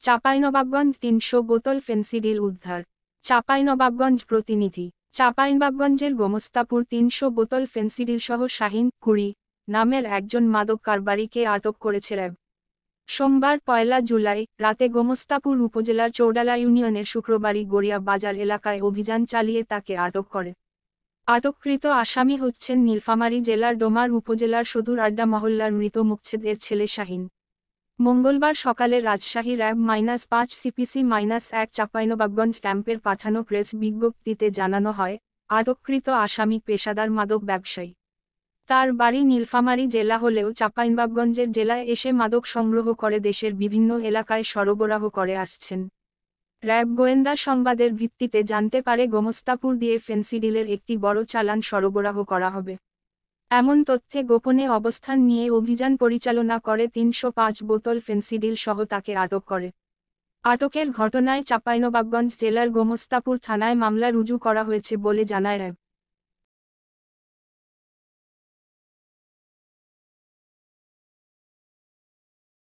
চাঁপাইনবাবগঞ্জ ৩০০ বোতল ফেন্সিডিল উদ্ধার। চাঁপাইনবাবগঞ্জ প্রতিনিধি। চাঁপাইনবাবগঞ্জের গোমস্তাপুর ৩০০ বোতল ফেন্সিডিলসহ শাহিন, কুড়ি নামের একজন মাদক কারবারিকে আটক করেছে র্যাব। সোমবার ১ জুলাই রাতে গোমস্তাপুর উপজেলার চৌডালা ইউনিয়নের শুক্রবাড়ি গড়িয়া বাজার এলাকায় অভিযান চালিয়ে তাকে আটক করে। আটককৃত আসামি হচ্ছেন নীলফামারী জেলার ডোমার উপজেলার সদুর আড্ডা মহল্লার মৃত মুকছেদের ছেলে শাহিন। মঙ্গলবার সকালে রাজশাহী র্যাব-৫ সিপিসি-১ চাঁপাইনবাবগঞ্জ ক্যাম্পের পাঠানো প্রেস বিজ্ঞপ্তিতে জানানো হয়, আটককৃত আসামি পেশাদার মাদক ব্যবসায়ী। তার বাড়ি নীলফামারী জেলা হলেও চাঁপাইনবাবগঞ্জের জেলায় এসে মাদক সংগ্রহ করে দেশের বিভিন্ন এলাকায় সরবরাহ করে আসছেন। র্যাব গোয়েন্দা সংবাদের ভিত্তিতে জানতে পারে গোমস্তাপুর দিয়ে ফেন্সিডিলের একটি বড় চালান সরবরাহ করা হবে। এমন তথ্যে গোপনে অবস্থান নিয়ে অভিযান পরিচালনা করে ৩০৫ বোতল ফেন্সিডিল সহ তাকে আটক করে। আটকের ঘটনায় চাঁপাইনবাবগঞ্জ জেলার গোমস্তাপুর থানায় মামলা রুজু করা হয়েছে বলে জানায় র্যাব।